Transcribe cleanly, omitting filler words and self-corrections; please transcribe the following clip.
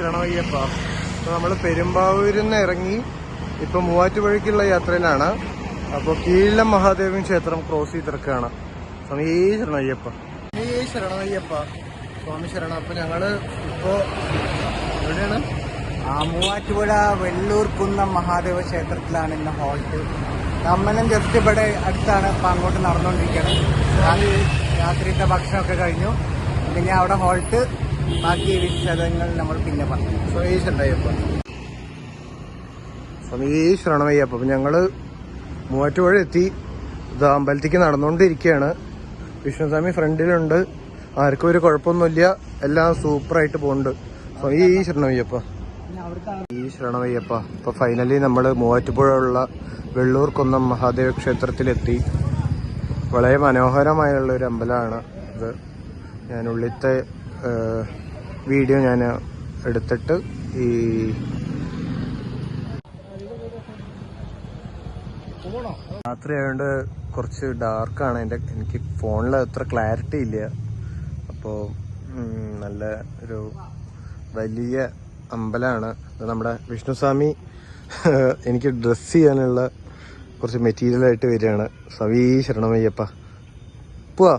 ശരണമയ്യപ്പ. അപ്പോൾ നമ്മൾ പെരുമ്പാവൂരിൽ നിന്ന് ഇറങ്ങി ഇപ്പോൾ മൂവാറ്റുപുഴയ്ക്കുള്ള യാത്രയിലാണ്. അപ്പോൾ കീഴിലം മഹാദേവൻ ക്ഷേത്രം ക്രോസ് ചെയ്തിറക്കുകയാണ്. സ്വാമി ശരണമയ്യപ്പ, ശരണമയ്യപ്പ, സ്വാമി ശരണം. അപ്പോൾ ഞങ്ങൾ ഇപ്പോൾ എവിടെയാണ്? മൂവാറ്റുപുഴ വെള്ളൂർക്കുന്നം മഹാദേവ ക്ഷേത്രത്തിലാണ് ഇന്ന് ഹോൾട്ട്. നമ്മളും ജസ്റ്റ് ഇവിടെ അടുത്താണ്. അപ്പം അങ്ങോട്ട് നടന്നുകൊണ്ടിരിക്കുകയാണ്. രാത്രിത്തെ ഭക്ഷണമൊക്കെ കഴിഞ്ഞു. പിന്നെ അവിടെ ഹോൾട്ട്. ബാക്കി വിശദങ്ങൾ നമ്മൾ പിന്നെ പറഞ്ഞു. സ്വാമി ശരണമയ്യപ്പ, സ്വാമി ശരണമയ്യപ്പ. അപ്പം ഞങ്ങൾ മൂവാറ്റുപുഴ എത്തി. ഇത് അമ്പലത്തേക്ക് നടന്നുകൊണ്ടിരിക്കുകയാണ്. വിഷ്ണുസ്വാമി ഫ്രണ്ടിലുണ്ട്. ആർക്കും ഒരു കുഴപ്പമൊന്നുമില്ല. എല്ലാം സൂപ്പറായിട്ട് പോകുന്നുണ്ട്. സ്വാമി ശരണമയ്യപ്പ, ഈ ശരണമയ്യപ്പ. ഇപ്പോൾ ഫൈനലി നമ്മൾ മൂവാറ്റുപുഴ ഉള്ള വെള്ളൂർക്കുന്നം മഹാദേവ ക്ഷേത്രത്തിലെത്തി. വളരെ മനോഹരമായുള്ളൊരു അമ്പലമാണ് ഇത്. ഞാൻ ഉള്ളിലത്തെ വീഡിയോ ഞാൻ എടുത്തിട്ട് ഈ രാത്രി ആയതുകൊണ്ട് കുറച്ച് ഡാർക്കാണ്. എനിക്ക് ഫോണിൽ അത്ര ക്ലാരിറ്റി ഇല്ല. അപ്പോൾ നല്ല ഒരു വലിയ അമ്പലമാണ് ഇത്. നമ്മുടെ വിഷ്ണുസ്വാമി എനിക്ക് ഡ്രസ്സ് ചെയ്യാനുള്ള കുറച്ച് മെറ്റീരിയലായിട്ട് വരികയാണ്. സ്വാമി ശരണമയ്യപ്പ. പോവാ.